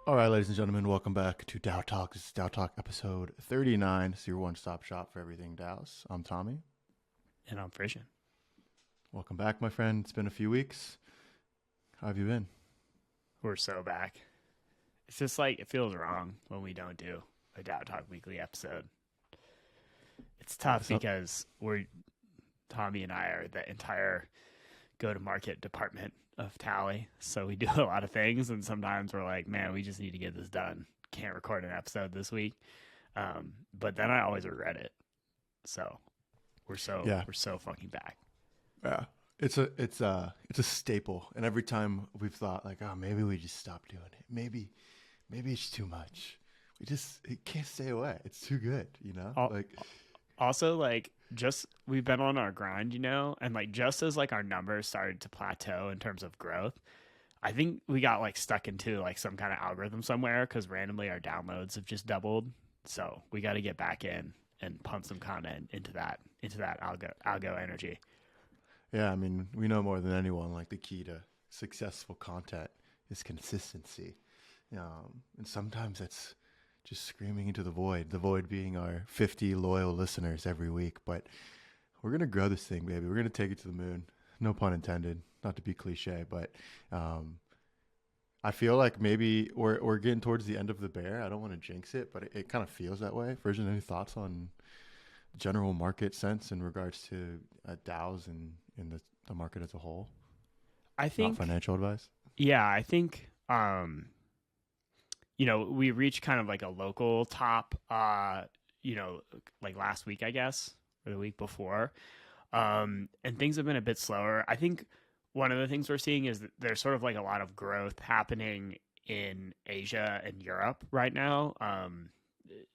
All right, ladies and gentlemen, welcome back to DAO Talk. This is DAO Talk episode 39. It's your one-stop shop for everything DAOs. I'm Tommy. And I'm frisson. Welcome back, my friend. It's been a few weeks. How have you been? We're so back. It's just like it feels wrong when we don't do a DAO Talk weekly episode. It's Yeah, tough because Tommy and I are the entire go-to-market department of Tally, so we do a lot of things, and sometimes we're like, man, we just need to get this done. Can't record an episode this week, but then I always regret it. So yeah, we're so fucking back. yeah. It's a staple, and every time we've thought like, oh, maybe we just stop doing it. Maybe it's too much. It can't stay away. It's too good, you know. Also, like, just we've been on our grind, and like just as like our numbers started to plateau in terms of growth, I think we got like stuck into like some kind of algorithm somewhere because randomly our downloads have just doubled. So we got to get back in and pump some content into that algo energy. Yeah, I mean, we know more than anyone. Like the key to successful content is consistency, and sometimes that's just screaming into the void. The void being our 50 loyal listeners every week. But we're gonna grow this thing, baby. We're gonna take it to the moon. No pun intended. Not to be cliche, but I feel like maybe we're getting towards the end of the bear. I don't want to jinx it, but it kind of feels that way. Version, any thoughts on general market sense in regards to DAOs and in the market as a whole? I Not think, financial advice. yeah, I think, we reached kind of like a local top, like last week, I guess, or the week before. And things have been a bit slower. I think one of the things we're seeing is that there's sort of like a lot of growth happening in Asia and Europe right now,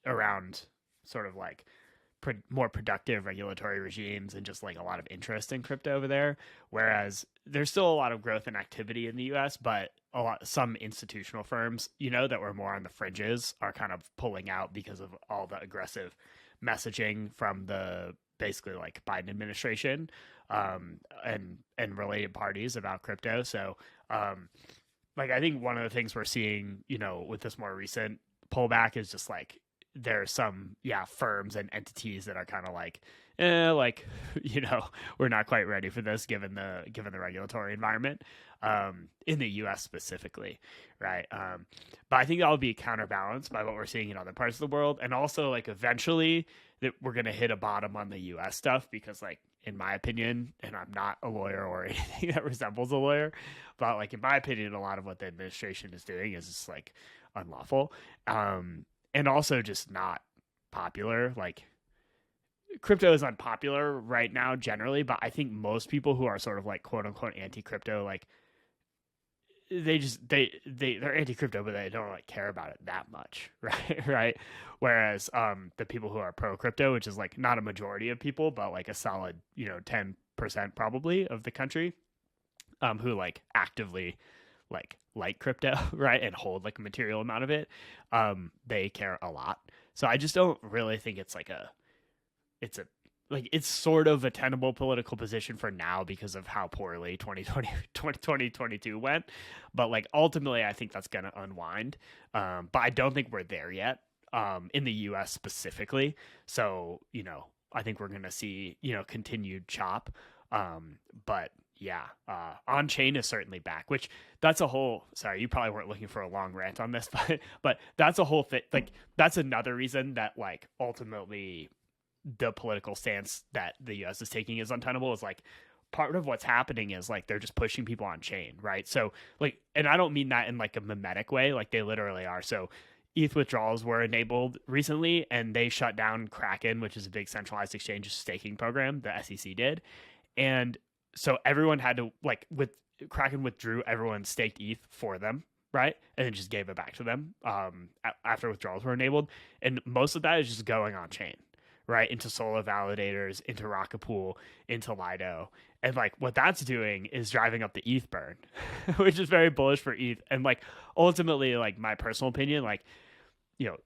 around sort of like more productive regulatory regimes and just like a lot of interest in crypto over there. Whereas there's still a lot of growth and activity in the US, but some institutional firms, that were more on the fringes are kind of pulling out because of all the aggressive messaging from the basically like Biden administration, and related parties about crypto. So, like I think one of the things we're seeing, with this more recent pullback is just like there are some firms and entities that are kind of like we're not quite ready for this given the regulatory environment, in the US specifically, right? But I think that will be counterbalanced by what we're seeing in other parts of the world, and also like eventually that we're going to hit a bottom on the US stuff because like in my opinion, and I'm not a lawyer or anything that resembles a lawyer, but like in my opinion, a lot of what the administration is doing is just like unlawful, and also just not popular. Like crypto is unpopular right now generally, but I think most people who are sort of like quote unquote anti crypto, like they're anti crypto, but they don't like care about it that much, right? Right. Whereas the people who are pro crypto, which is like not a majority of people, but like a solid 10% probably of the country, who like actively like crypto, right, and hold like a material amount of it, they care a lot. So I just don't really think it's a like it's sort of a tenable political position for now because of how poorly 2022 went, but like ultimately I think that's going to unwind, but I don't think we're there yet, in the US specifically. So I think we're going to see continued chop, but yeah, on chain is certainly back, which that's a whole. Sorry, you probably weren't looking for a long rant on this, but that's a whole thing. Like that's another reason that like ultimately the political stance that the U.S. is taking is untenable. Is like part of what's happening is like they're just pushing people on chain, right? So like, and I don't mean that in like a mimetic way, like they literally are. So ETH withdrawals were enabled recently, and they shut down Kraken, which is a big centralized exchange staking program. The SEC did, and so everyone had to like with Kraken withdrew everyone's staked ETH for them, right? And then just gave it back to them, after withdrawals were enabled. And most of that is just going on chain, right? Into Solo validators, into Rocket Pool, into Lido. And like what that's doing is driving up the ETH burn, which is very bullish for ETH. And like ultimately, like my personal opinion, like, you know,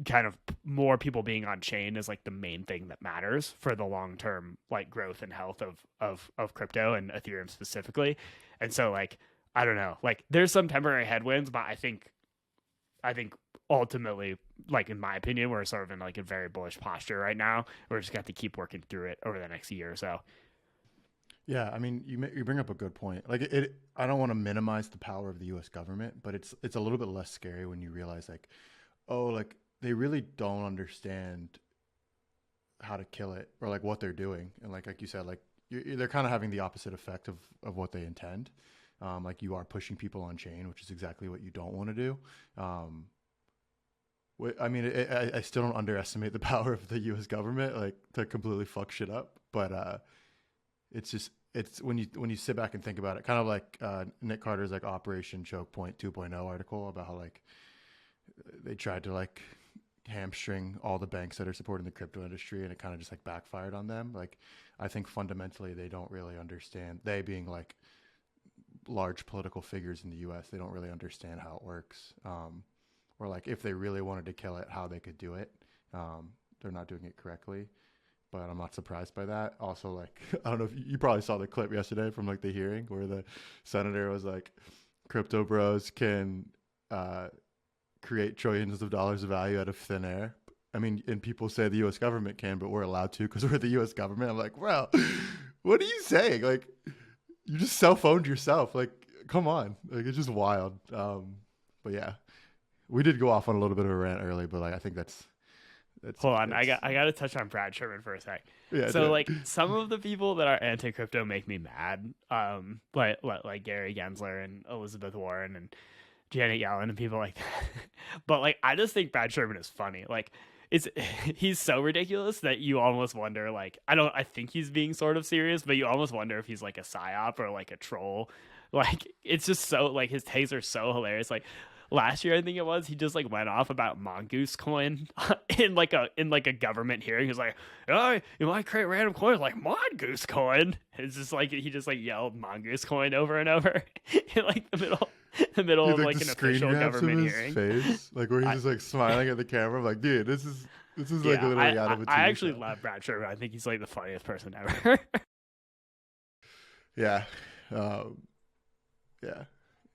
kind of more people being on chain is like the main thing that matters for the long term like growth and health of crypto and Ethereum specifically. And so like I don't know, like there's some temporary headwinds, but I think I think ultimately, like in my opinion, we're sort of in like a very bullish posture right now. We're just going to have to keep working through it over the next year or so. Yeah, I mean, you bring up a good point. Like I don't want to minimize the power of the U.S. government, but it's a little bit less scary when you realize like, oh, like they really don't understand how to kill it or like what they're doing, and like you said, like they're kind of having the opposite effect of what they intend. Like you are pushing people on chain, which is exactly what you don't want to do. Um, I mean, I still don't underestimate the power of the U.S. government, like to completely fuck shit up. But it's just it's when you sit back and think about it, kind of like Nick Carter's like Operation Choke Point 2.0 article about how like they tried to like hamstring all the banks that are supporting the crypto industry, and it kind of just like backfired on them. Like I think fundamentally they don't really understand. They being like large political figures in the U.S., they don't really understand how it works. Or like if they really wanted to kill it, how they could do it. They're not doing it correctly, but I'm not surprised by that. Also, like I don't know if you probably saw the clip yesterday from like the hearing where the senator was like, "Crypto bros can create trillions of dollars of value out of thin air." I mean, and people say the U.S. government can, but we're allowed to because we're the U.S. government. I'm like, well, what are you saying? Like, you just self-owned yourself. Like, come on, like it's just wild. But yeah. We did go off on a little bit of a rant early, but like I think that's Hold on, that's I got to touch on Brad Sherman for a sec. yeah, So like some of the people that are anti crypto make me mad. Like Gary Gensler and Elizabeth Warren and Janet Yellen and people like that. But like I just think Brad Sherman is funny. Like it's he's so ridiculous that you almost wonder like I think he's being sort of serious, but you almost wonder if he's like a psyop or like a troll. Like it's just so like his takes are so hilarious. Like last year I think it was he just like went off about mongoose coin in like a government hearing. He was like, "Oh, you might create random coins like mongoose coin." It's just like he just like yelled mongoose coin over and over in like the middle he of like the an screen official grabs of government his hearing. face, like where he's I, just like smiling at the camera. I'm like, dude, this is like literally out of a I TV actually show. love Brad Sherman. I think he's like the funniest person ever. Yeah, um, yeah.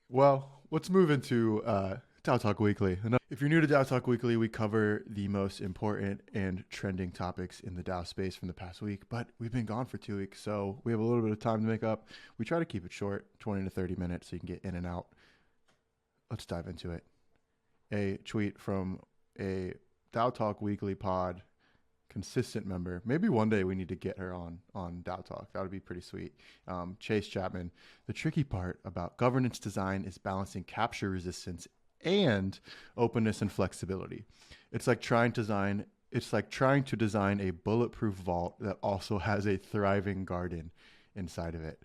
Well, let's move into DAO Talk Weekly. If you're new to DAO Talk Weekly, we cover the most important and trending topics in the DAO space from the past week, but we've been gone for 2 weeks, so we have a little bit of time to make up. We try to keep it short, 20 to 30 minutes, so you can get in and out. Let's dive into it. A tweet from a DAO Talk Weekly pod consistent member. Maybe one day we need to get her on DAO Talk. That would be pretty sweet. Chase Chapman. The tricky part about governance design is balancing capture resistance and openness and flexibility. It's like trying to design a bulletproof vault that also has a thriving garden inside of it.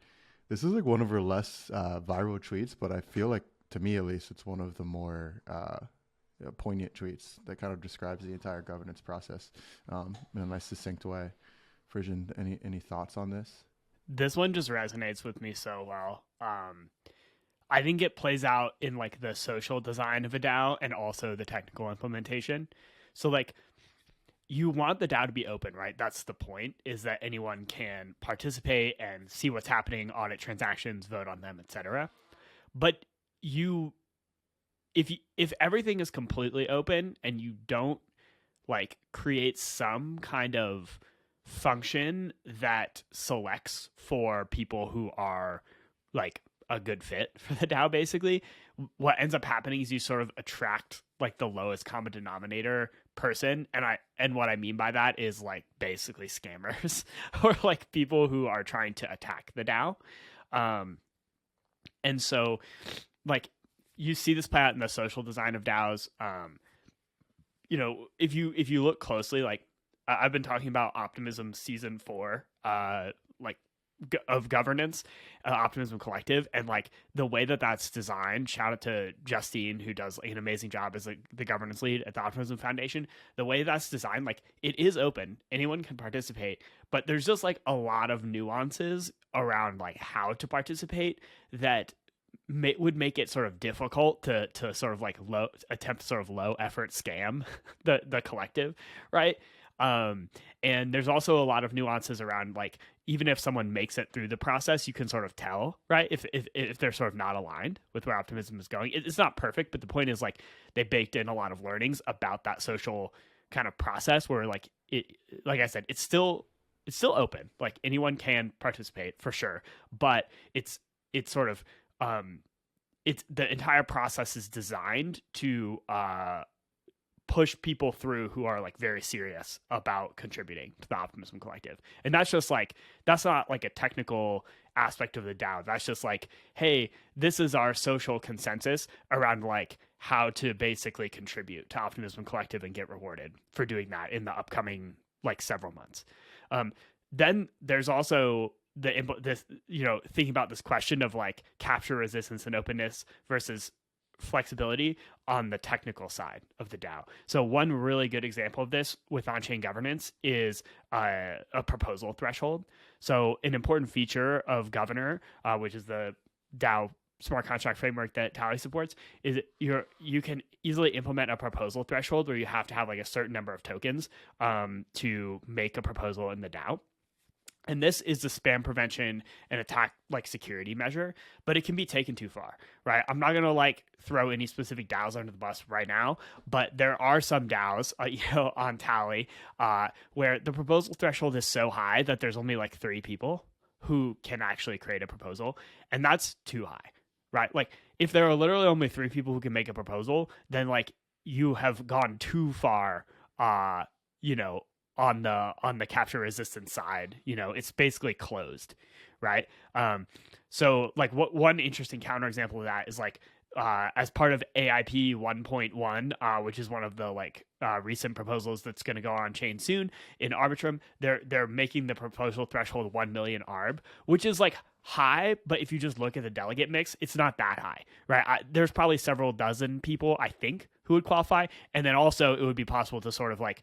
This is like one of her less viral tweets, but I feel like, to me at least, it's one of the more poignant tweets that kind of describes the entire governance process in a nice, succinct way. Frisian, any thoughts on this? This one just resonates with me so well. I think it plays out in like the social design of a DAO and also the technical implementation. So like you want the DAO to be open, right? That's the point, is that anyone can participate and see what's happening, audit transactions, vote on them, etc. But if everything is completely open and you don't like create some kind of function that selects for people who are like a good fit for the DAO, basically what ends up happening is you sort of attract like the lowest common denominator person, and what I mean by that is like basically scammers or like people who are trying to attack the DAO. And so like you see this play out in the social design of DAOs. If you look closely, like I've been talking about Optimism Season 4, of governance, Optimism Collective, and like the way that that's designed. Shout out to Justine, who does like, an amazing job as the governance lead at the Optimism Foundation. The way that's designed, like it is open, anyone can participate, but there's just like a lot of nuances around like how to participate that would make it sort of difficult to sort of like low effort scam the collective, right? And there's also a lot of nuances around like even if someone makes it through the process, you can sort of tell, right? If they're sort of not aligned with where optimism is going. It's not perfect, but the point is like they baked in a lot of learnings about that social kind of process where like I said, it's still open. Like anyone can participate for sure, but it's sort of it's the entire process is designed to push people through who are like very serious about contributing to the Optimism Collective. And that's just like that's not like a technical aspect of the DAO. That's just like, hey, this is our social consensus around like how to basically contribute to Optimism Collective and get rewarded for doing that in the upcoming like several months. Then there's also this thinking about this question of like capture resistance and openness versus flexibility on the technical side of the DAO. So one really good example of this with on-chain governance is a proposal threshold. So an important feature of Governor, which is the DAO smart contract framework that Tally supports, is you can easily implement a proposal threshold where you have to have like a certain number of tokens to make a proposal in the DAO. And this is the spam prevention and attack like security measure, but it can be taken too far, right? I'm not gonna like throw any specific DAOs under the bus right now, but there are some DAOs, on Tally, where the proposal threshold is so high that there's only like 3 people who can actually create a proposal, and that's too high, right? Like if there are literally only 3 people who can make a proposal, then like you have gone too far, on the capture resistance side. It's basically closed, right? So like one interesting counterexample of that is like as part of AIP 1.1, which is one of the like recent proposals that's going to go on chain soon in Arbitrum, they're making the proposal threshold 1 million ARB, which is like high, but if you just look at the delegate mix, it's not that high, right? There's probably several dozen people, I think, who would qualify, and then also it would be possible to sort of like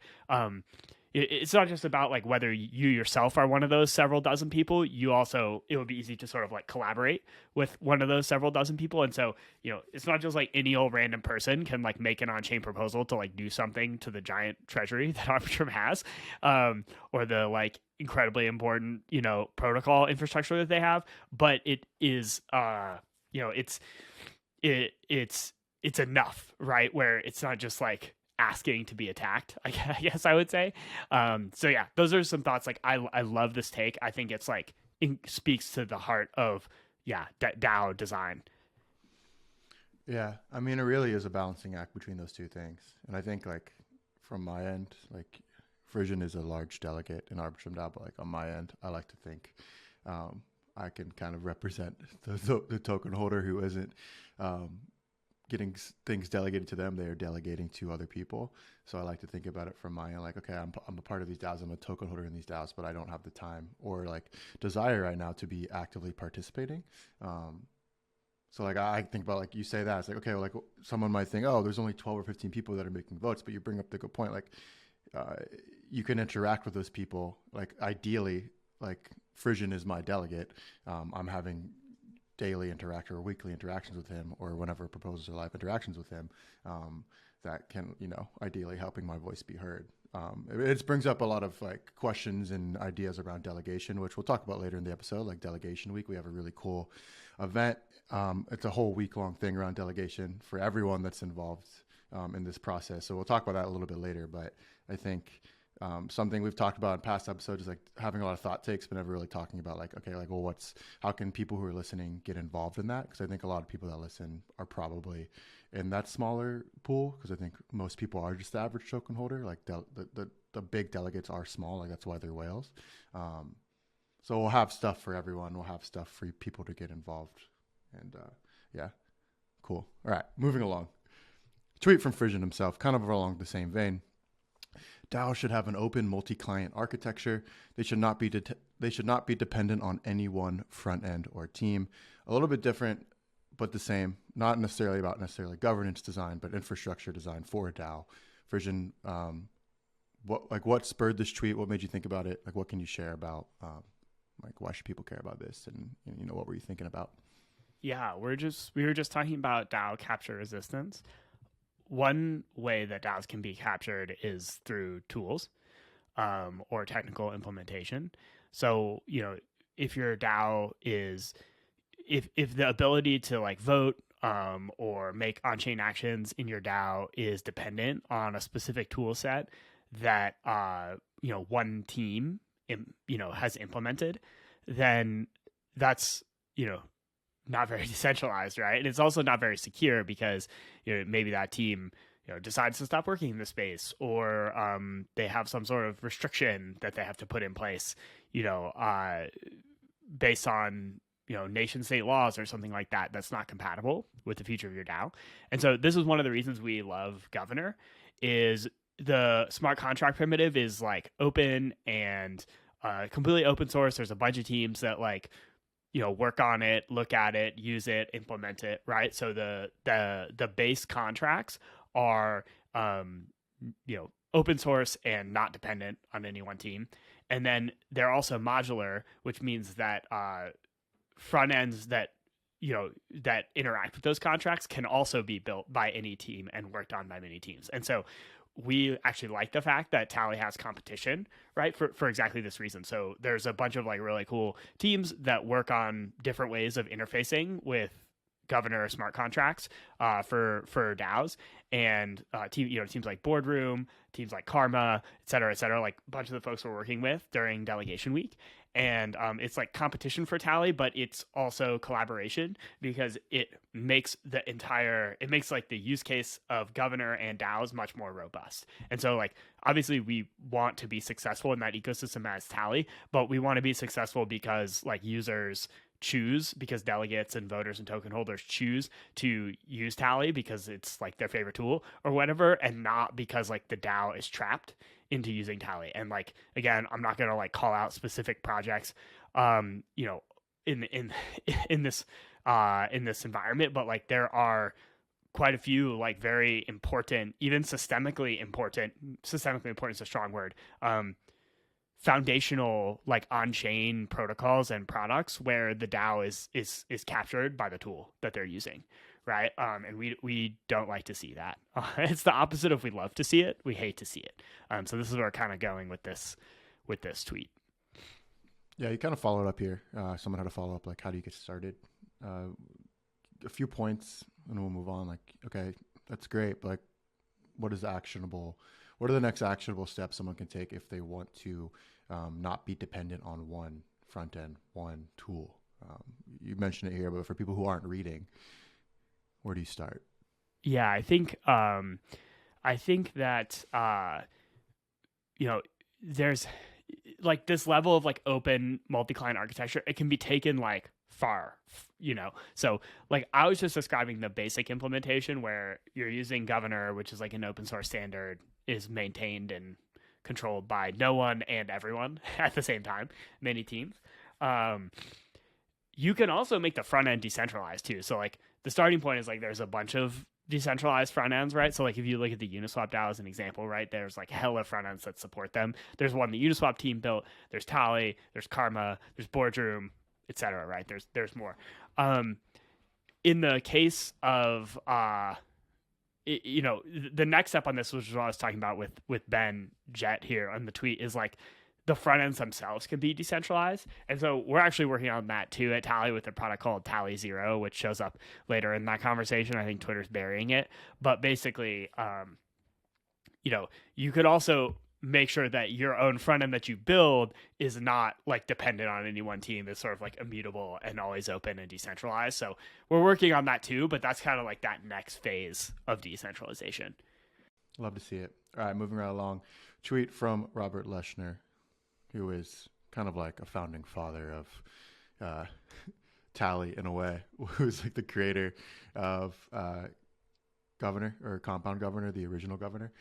it's not just about like whether you yourself are one of those several dozen people. It would be easy to sort of like collaborate with one of those several dozen people. And so, it's not just like any old random person can like make an on-chain proposal to like do something to the giant treasury that Arbitrum has, or the like incredibly important, protocol infrastructure that they have. But it is, it's enough, right? Where it's not just like asking to be attacked, I guess I would say. So yeah, those are some thoughts. Like I love this take. I think it's like it speaks to the heart of DAO design. Yeah, I mean, it really is a balancing act between those two things. And I think like from my end, like Frisson is a large delegate in Arbitrum DAO, but like on my end, I like to think I can kind of represent the token holder who isn't getting things delegated to them. They are delegating to other people. So I like to think about it from my end, like, okay, I'm a part of these DAOs. I'm a token holder in these DAOs, but I don't have the time or like desire right now to be actively participating. So like I think about like you say that it's like, okay, well, like someone might think, oh, there's only 12 or 15 people that are making votes, but you bring up the good point. Like you can interact with those people. Like ideally, like Frisson is my delegate. I'm having daily or weekly interactions with him, or whenever proposals or live interactions with him, that can, ideally helping my voice be heard. It brings up a lot of like questions and ideas around delegation, which we'll talk about later in the episode, like Delegation Week. We have a really cool event. It's a whole week-long thing around delegation for everyone that's involved in this process. So we'll talk about that a little bit later, but I think something we've talked about in past episodes is like having a lot of thought takes, but never really talking about like, okay, like, well, how can people who are listening get involved in that? Because I think a lot of people that listen are probably in that smaller pool, because I think most people are just the average token holder. Like the big delegates are small, like that's why they're whales. So we'll have stuff for everyone. We'll have stuff for people to get involved. And yeah, cool. All right, moving along. Tweet from Frisson himself, kind of along the same vein. DAO should have an open multi-client architecture. They should not be dependent on any one front end or team. A little bit different, but the same. Not necessarily about governance design, but infrastructure design for a DAO. Frisson, what spurred this tweet? What made you think about it? Like, what can you share about like why should people care about this? And what were you thinking about? Yeah, we were just talking about DAO capture resistance. One way that DAOs can be captured is through tools. or technical implementation. So, if your DAO is, if the ability to like vote or make on-chain actions in your DAO is dependent on a specific tool set that one team has implemented, then that's not very decentralized, right? And it's also not very secure because maybe that team decides to stop working in the space, or they have some sort of restriction that they have to put in place, based on nation state laws or something like that that's not compatible with the future of your DAO. And so this is one of the reasons we love Governor. Is the smart contract primitive is like open and completely open source. There's a bunch of teams that like work on it, look at it, use it, implement it, right? So the base contracts are open source and not dependent on any one team. And then they're also modular, which means that front ends that that interact with those contracts can also be built by any team and worked on by many teams. And so we actually like the fact that Tally has competition, right? For exactly this reason. So there's a bunch of like really cool teams that work on different ways of interfacing with Governor smart contracts for DAOs, and teams like Boardroom, teams like Karma, et cetera, like a bunch of the folks we're working with during delegation week. And it's like competition for Tally, but it's also collaboration because it makes like the use case of Governor and DAOs much more robust. And so like, obviously we want to be successful in that ecosystem as Tally, but we want to be successful because like users choose, because delegates and voters and token holders choose to use Tally because it's like their favorite tool or whatever, and not because like the DAO is trapped into using Tally. And like, again, I'm not going to like call out specific projects in this environment, but like there are quite a few like very important, even systemically important is a strong word, foundational like on-chain protocols and products where the DAO is captured by the tool that they're using, right? And we don't like to see that. It's the opposite of we love to see it, we hate to see it. So this is where we're kind of going with this tweet. Yeah, you kind of followed up here. Someone had to follow up, like, how do you get started? A few points, and we'll move on. Like, okay, that's great, but like, what is actionable? What are the next actionable steps someone can take if they want to not be dependent on one front end, one tool? You mentioned it here, but for people who aren't reading, where do you start? Yeah, I think that there's like this level of like open multi-client architecture. It can be taken like far, so like I was just describing the basic implementation where you're using Governor, which is like an open source standard, is maintained and controlled by no one and everyone at the same time, many teams. You can also make the front end decentralized too. So like the starting point is like there's a bunch of decentralized front ends, right? So like if you look at the Uniswap DAO as an example, right, there's like hella front ends that support them. There's one the Uniswap team built, there's Tally, there's Karma, there's Boardroom, etc., right? There's more. In the case of the next step on this, which is what I was talking about with Ben Jet here on the tweet, is like the front ends themselves can be decentralized. And so we're actually working on that too at Tally with a product called Tally Zero, which shows up later in that conversation. I think Twitter's burying it. But basically, you could also make sure that your own front end that you build is not like dependent on any one team. It's sort of like immutable and always open and decentralized. So we're working on that too, but that's kind of like that next phase of decentralization. Love to see it. All right, moving right along. Tweet from Robert Leshner, who is kind of like a founding father of Tally in a way, who's like the creator of Governor, or Compound Governor, the original Governor,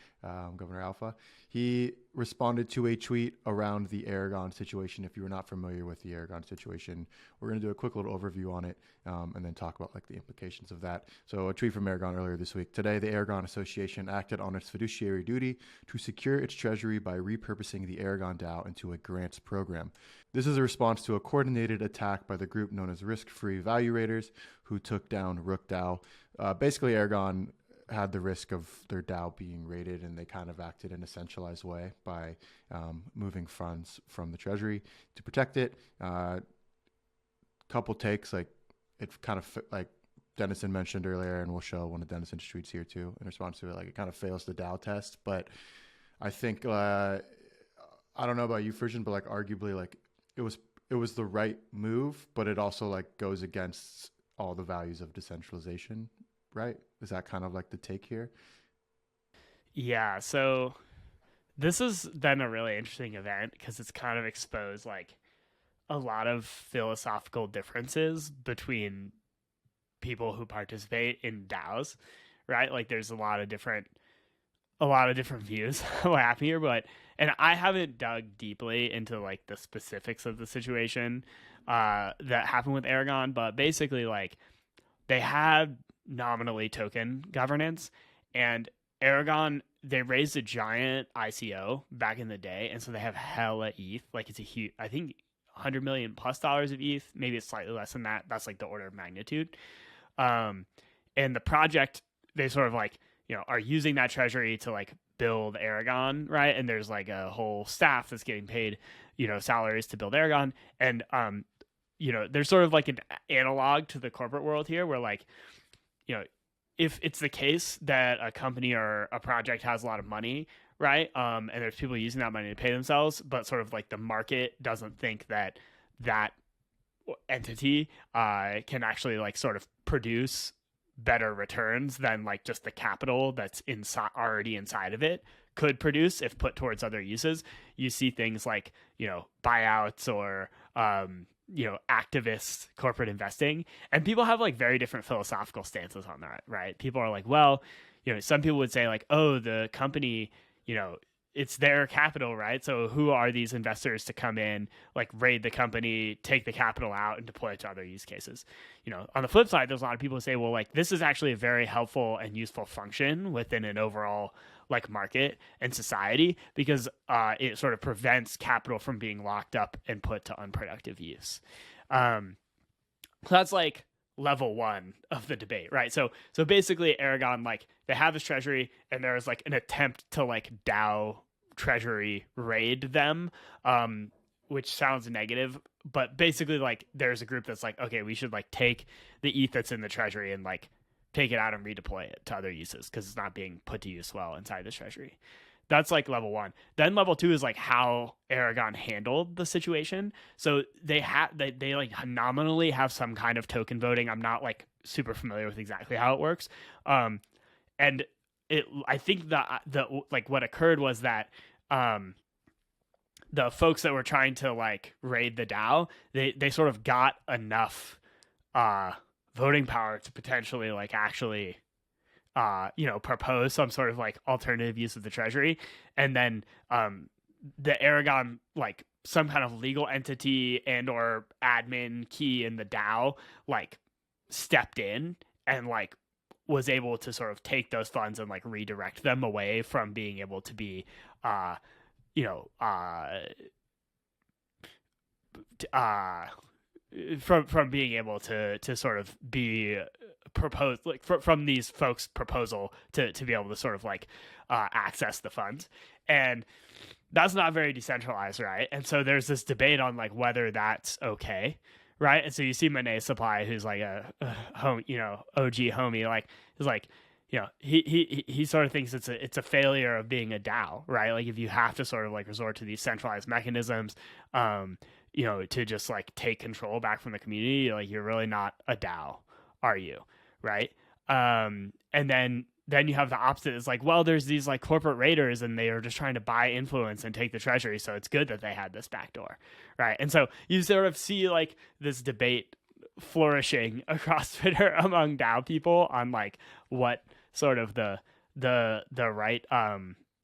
Governor Alpha. He responded to a tweet around the Aragon situation. If you were not familiar with the Aragon situation, we're going to do a quick little overview on it, and then talk about like the implications of that. So a tweet from Aragon earlier this week. Today, the Aragon Association acted on its fiduciary duty to secure its treasury by repurposing the Aragon DAO into a grants program. This is a response to a coordinated attack by the group known as Risk-Free Value Raiders, who took down Rook DAO. Basically, Aragon had the risk of their DAO being raided, and they kind of acted in a centralized way by moving funds from the treasury to protect it. Couple takes, like it kind of like Dennison mentioned earlier, and we'll show one of Dennison's tweets here too in response to it. Like it kind of fails the DAO test, but I think I don't know about you, Frisson, but like arguably like it was the right move, but it also like goes against all the values of decentralization, right? Is that kind of like the take here? Yeah, so this has been a really interesting event because it's kind of exposed like a lot of philosophical differences between people who participate in DAOs, right? Like there's a lot of different views what happened here, but and I haven't dug deeply into like the specifics of the situation that happened with Aragon, but basically like they had nominally token governance, and Aragon, they raised a giant ICO back in the day, and so they have hella ETH. Like it's a huge, I think, $100 million plus of ETH. Maybe it's slightly less than that. That's like the order of magnitude. And the project, they sort of like, are using that treasury to like build Aragon, right? And there's like a whole staff that's getting paid, salaries to build Aragon. And, there's sort of like an analog to the corporate world here where like, if it's the case that a company or a project has a lot of money, right? And there's people using that money to pay themselves, but sort of like the market doesn't think that that entity can actually like sort of produce better returns than like just the capital that's already inside of it could produce if put towards other uses. You see things like, buyouts or, activist corporate investing, and people have like very different philosophical stances on that, right? People are like, well, some people would say like, oh, the company, it's their capital, right? So who are these investors to come in, like raid the company, take the capital out and deploy it to other use cases? On the flip side, there's a lot of people who say, well, like this is actually a very helpful and useful function within an overall like market and society because it sort of prevents capital from being locked up and put to unproductive use. So that's like level one of the debate, right? So basically Aragon, like they have this treasury and there's like an attempt to like DAO treasury raid them, which sounds negative, but basically like there's a group that's like, okay, we should like take the ETH that's in the treasury and like take it out and redeploy it to other uses because it's not being put to use well inside this treasury. That's like level one. Then level two is like how Aragon handled the situation. So they like nominally have some kind of token voting. I'm not like super familiar with exactly how it works. And I think the like what occurred was that the folks that were trying to like raid the DAO, they sort of got enough voting power to potentially like actually propose some sort of like alternative use of the treasury. And then the Aragon, like some kind of legal entity and or admin key in the DAO, like stepped in and like was able to sort of take those funds and like redirect them away from being able to be from being able to sort of be proposed, like from these folks' proposal to be able to sort of like access the funds. And that's not very decentralized, right? And so there's this debate on like whether that's okay, right? And so you see Monet Supply, who's like a home, OG homie, like is like, he sort of thinks it's a failure of being a DAO, right? Like if you have to sort of like resort to these centralized mechanisms, to just like take control back from the community, like you're really not a DAO, are you? Right. And then you have the opposite. It's like, well, there's these like corporate raiders and they are just trying to buy influence and take the treasury. So it's good that they had this backdoor. Right. And so you sort of see like this debate flourishing across Twitter among DAO people on like what sort of the right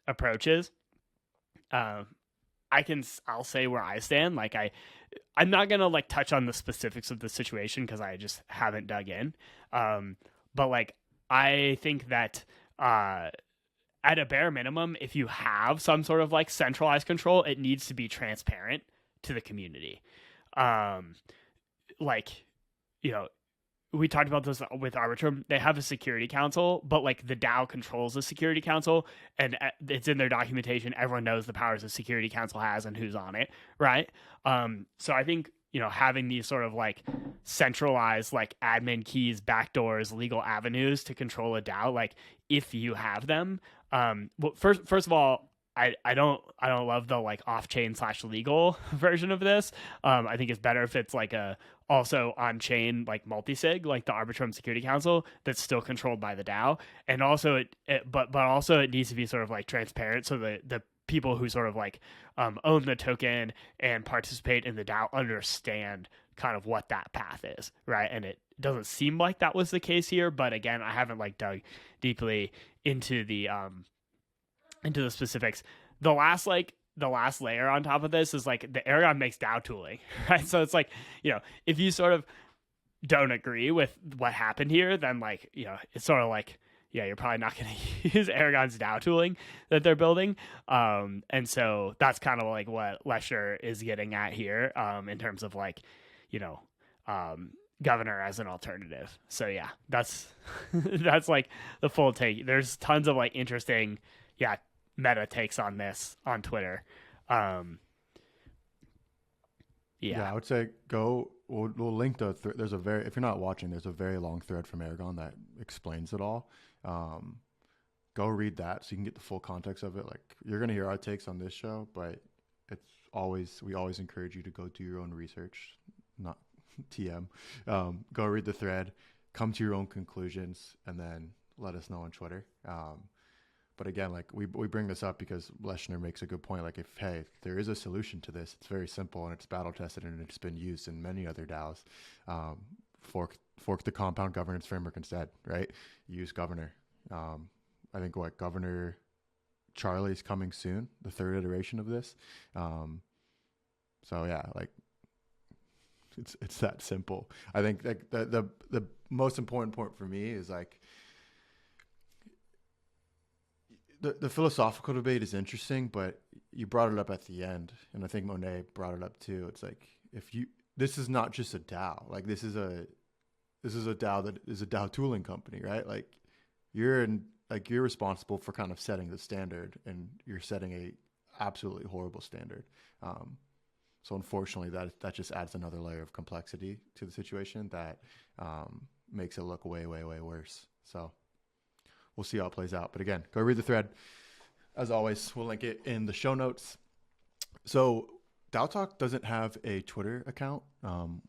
approach is. I'll say where I stand. Like I'm not gonna like touch on the specifics of the situation because I just haven't dug in. But like I think that at a bare minimum, if you have some sort of like centralized control, it needs to be transparent to the community. Like we talked about this with Arbitrum. They have a security council, but like the DAO controls the security council, and it's in their documentation. Everyone knows the powers the security council has and who's on it, right? So I think having these sort of like centralized like admin keys, backdoors, legal avenues to control a DAO, like if you have them, well, first of all, I don't love the like off chain / legal version of this. I think it's better if it's like a also on chain like multi-sig like the Arbitrum Security Council that's still controlled by the DAO, and also but also it needs to be sort of like transparent so the people who sort of like own the token and participate in the DAO understand kind of what that path is, right? And it doesn't seem like that was the case here, but again, I haven't like dug deeply into the specifics. The last layer on top of this is like the Aragon makes DAO tooling, right? So it's like, if you sort of don't agree with what happened here, then like, it's sort of like, yeah, you're probably not going to use Aragon's DAO tooling that they're building. And so that's kind of like what Lesher is getting at here, in terms of like, governor as an alternative. So yeah, that's that's like the full take. There's tons of like interesting, meta takes on this on Twitter. I would say we'll link there's if you're not watching, there's a very long thread from Aragon that explains it all. Go read that so you can get the full context of it. Like, you're going to hear our takes on this show, but we always encourage you to go do your own research, not TM. Go read the thread, come to your own conclusions, and then let us know on Twitter. But again, like we bring this up because Leshner makes a good point. Like, if there is a solution to this, it's very simple and it's battle tested and it's been used in many other DAOs. Fork the compound governance framework instead, right? Use governor. I think Governor Charlie's coming soon, the third iteration of this. So yeah, like it's that simple. I think like the most important point for me is like, the philosophical debate is interesting, but you brought it up at the end, and I think Monet brought it up too. It's like, this is not just a DAO. Like, this is a DAO that is a DAO tooling company, right? Like, you're responsible for kind of setting the standard, and you're setting a absolutely horrible standard. So unfortunately, that just adds another layer of complexity to the situation that makes it look way, way, way worse. So we'll see how it plays out. But again, go read the thread. As always, we'll link it in the show notes. So DAO Talk doesn't have a Twitter account.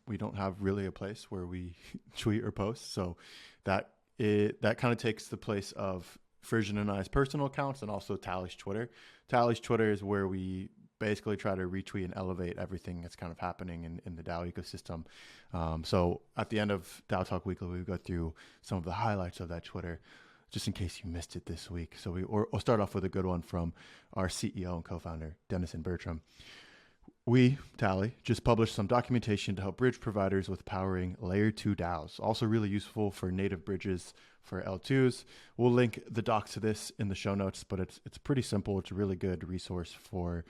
We don't have really a place where we tweet or post. So that kind of takes the place of Frisson and I's personal accounts, and also Tally's Twitter. Tally's Twitter is where we basically try to retweet and elevate everything that's kind of happening in the DAO ecosystem. So at the end of DAO Talk Weekly, we go through some of the highlights of that Twitter, just in case you missed it this week. So we'll start off with a good one from our CEO and co-founder, Dennis and Bertram. We, Tally, just published some documentation to help bridge providers with powering layer 2 DAOs. Also really useful for native bridges for L2s. We'll link the docs to this in the show notes, but it's pretty simple. It's a really good resource for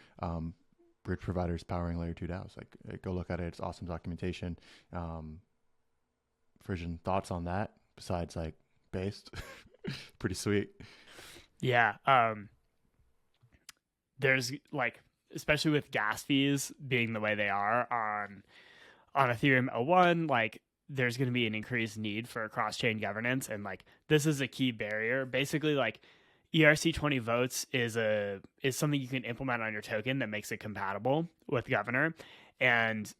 bridge providers powering layer 2 DAOs. Like, go look at it. It's awesome documentation. Frisson, thoughts on that besides like based? Pretty sweet. Yeah. There's like, especially with gas fees being the way they are on Ethereum L1, like there's going to be an increased need for cross-chain governance. And like, this is a key barrier. Basically, like ERC20 votes is something you can implement on your token that makes it compatible with Governor. And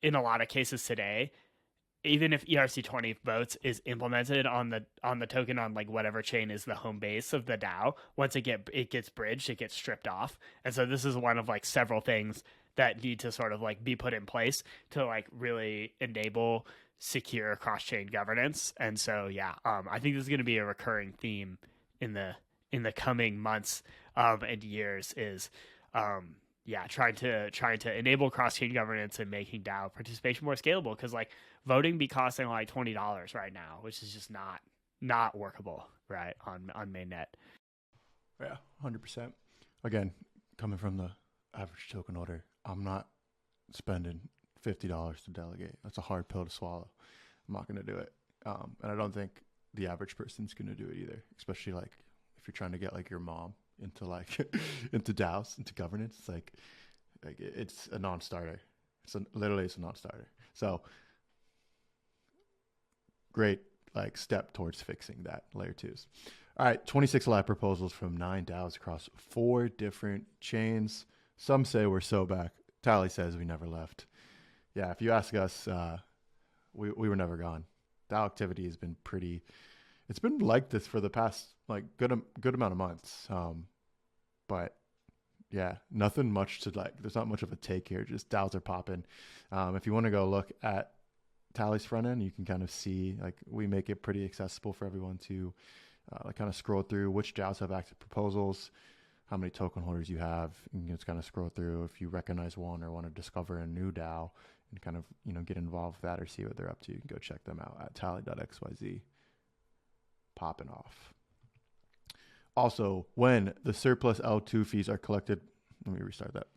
in a lot of cases today, even if ERC20 votes is implemented on the token on like whatever chain is the home base of the DAO, once it gets bridged, it gets stripped off. And so this is one of like several things that need to sort of like be put in place to like really enable secure cross-chain governance. And so yeah, I think this is going to be a recurring theme in the coming months and years is trying to enable cross-chain governance and making DAO participation more scalable, because like voting be costing like $20 right now, which is just not workable, right, on mainnet. Yeah, 100%. Again, coming from the average token holder, I'm not spending $50 to delegate. That's a hard pill to swallow. I'm not going to do it. And I don't think the average person's going to do it either, especially like if you're trying to get like your mom into like into DAOs, into governance. It's like it's a non-starter. Literally it's a non-starter. So great like step towards fixing that layer twos. All right, 26 live proposals from 9 DAOs across 4 different chains. Some say we're so back. Tally says we never left. Yeah, if you ask us, we were never gone. DAO activity has been it's been like this for the past like good amount of months. But yeah, nothing much to like, there's not much of a take here. Just DAOs are popping. If you want to go look at Tally's front end, you can kind of see like we make it pretty accessible for everyone to like kind of scroll through which DAOs have active proposals, how many token holders you have. You can just kind of scroll through if you recognize one or want to discover a new DAO and kind of, get involved with that or see what they're up to. You can go check them out at tally.xyz. Popping off. Also, when the surplus L2 fees are collected, let me restart that.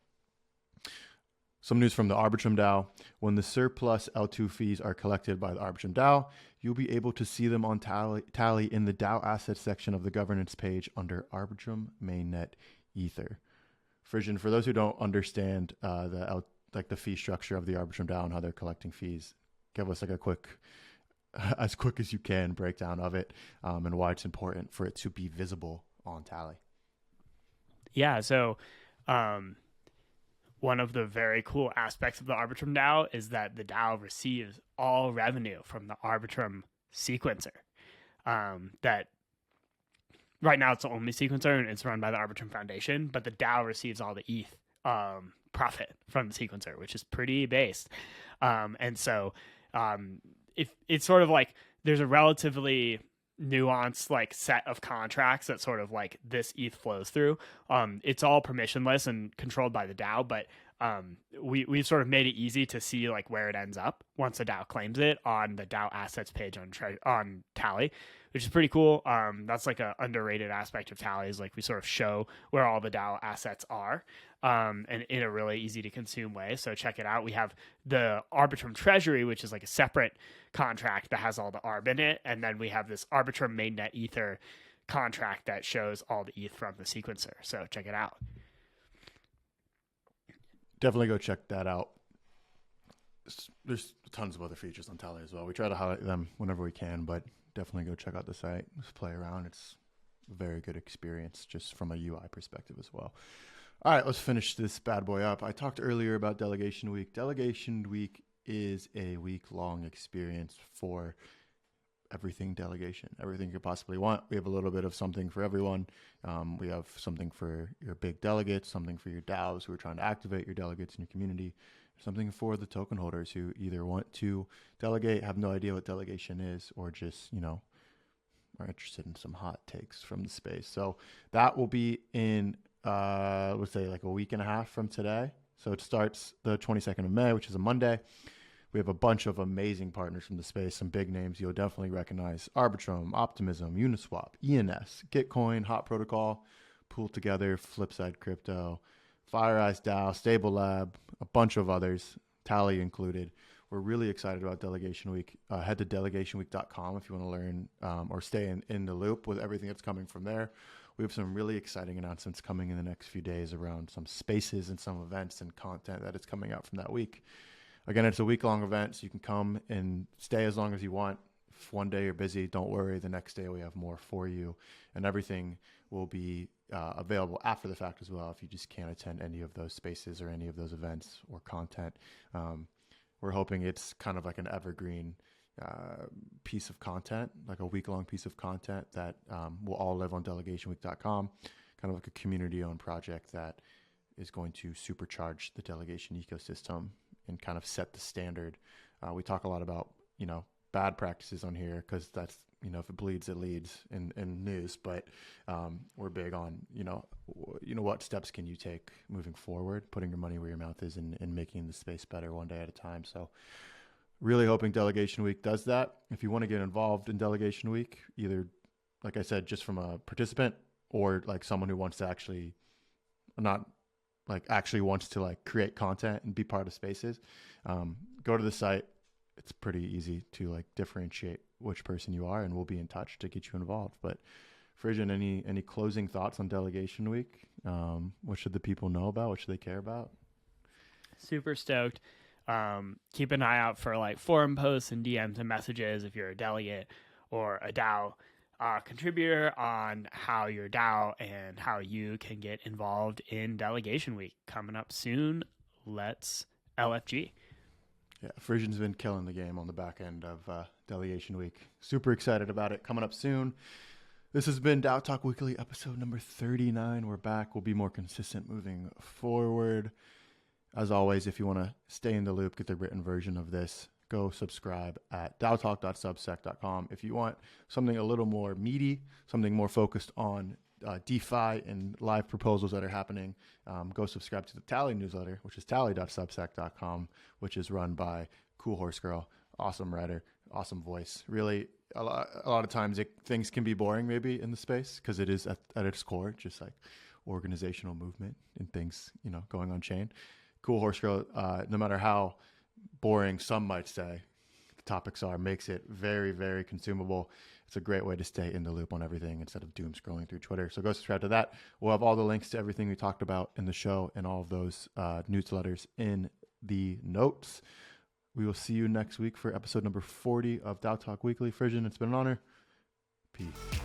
Some news from the Arbitrum DAO. When the surplus L2 fees are collected by the Arbitrum DAO, you'll be able to see them on Tally in the DAO assets section of the governance page under Arbitrum mainnet Ether. Frisson, for those who don't understand the fee structure of the Arbitrum DAO and how they're collecting fees, give us like a quick, as quick as you can, breakdown of it and why it's important for it to be visible on Tally. Yeah, so one of the very cool aspects of the Arbitrum DAO is that the DAO receives all revenue from the Arbitrum sequencer. That right now it's the only sequencer and it's run by the Arbitrum Foundation, but the DAO receives all the ETH profit from the sequencer, which is pretty based. And so if it's sort of like there's a relatively nuanced like set of contracts that sort of like this ETH flows through. It's all permissionless and controlled by the DAO, but we've sort of made it easy to see like where it ends up once the DAO claims it on the DAO assets page on Tally, which is pretty cool. That's like a underrated aspect of Tally is like we sort of show where all the DAO assets are, and in a really easy to consume way. So check it out. We have the Arbitrum treasury, which is like a separate contract that has all the ARB in it. And then we have this Arbitrum mainnet Ether contract that shows all the ETH from the sequencer. So check it out. Definitely go check that out. There's tons of other features on Tally as well. We try to highlight them whenever we can, but definitely go check out the site. Just play around. It's a very good experience just from a UI perspective as well. All right, let's finish this bad boy up. I talked earlier about Delegation Week. Delegation Week is a week-long experience for everything delegation, everything you could possibly want. We have a little bit of something for everyone. We have something for your big delegates, something for your DAOs who are trying to activate your delegates in your community, something for the token holders who either want to delegate, have no idea what delegation is, or just, are interested in some hot takes from the space. So that will be in, let's say like a week and a half from today. So it starts the 22nd of May, which is a Monday. We have a bunch of amazing partners from the space, some big names you'll definitely recognize: Arbitrum, Optimism, Uniswap, ENS, Gitcoin, Hot Protocol, Pool Together, Flipside Crypto, FireEye DAO, Stable Lab, a bunch of others, Tally included. We're really excited about Delegation Week. Head to delegationweek.com if you want to learn or stay in the loop with everything that's coming from there. We have some really exciting announcements coming in the next few days around some spaces and some events and content that is coming out from that week. Again, it's a week-long event, so you can come and stay as long as you want. If one day you're busy, don't worry. The next day we have more for you, and everything will be available after the fact as well if you just can't attend any of those spaces or any of those events or content. We're hoping it's kind of like an evergreen piece of content, like a week-long piece of content that will all live on delegationweek.com, kind of like a community-owned project that is going to supercharge the delegation ecosystem and kind of set the standard. We talk a lot about, bad practices on here because that's, if it bleeds, it leads in news. But we're big on, what steps can you take moving forward, putting your money where your mouth is and making the space better one day at a time. So really hoping Delegation Week does that. If you want to get involved in Delegation Week, either, like I said, just from a participant or like someone who wants to actually wants to like create content and be part of spaces, go to the site. It's pretty easy to like differentiate which person you are, and we'll be in touch to get you involved. But Frisian, any closing thoughts on Delegation Week? What should the people know about? What should they care about? Super stoked. Keep an eye out for like forum posts and DMs and messages if you're a delegate or a DAO contributor on how your DAO and how you can get involved in Delegation Week coming up soon. Let's LFG. Yeah, Frisian's been killing the game on the back end of Delegation Week. Super excited about it. Coming up soon. This has been DAO Talk Weekly, episode number 39. We're back. We'll be more consistent moving forward. As always, if you want to stay in the loop, get the written version of this, go subscribe at daotalk.substack.com. If you want something a little more meaty, something more focused on DeFi and live proposals that are happening, go subscribe to the Tally newsletter, which is tally.substack.com, which is run by Cool Horse Girl, awesome writer, awesome voice. Really, a lot of times things can be boring maybe in the space because it is at its core just like organizational movement and things, going on chain. Cool Horse Girl, no matter how boring some might say the topics are, makes it very, very consumable. It's a great way to stay in the loop on everything instead of doom scrolling through Twitter. So go subscribe to that. We'll have all the links to everything we talked about in the show and all of those newsletters in the notes. We will see you next week for episode number 40 of DAO Talk Weekly. Frisian, it's been an honor. Peace.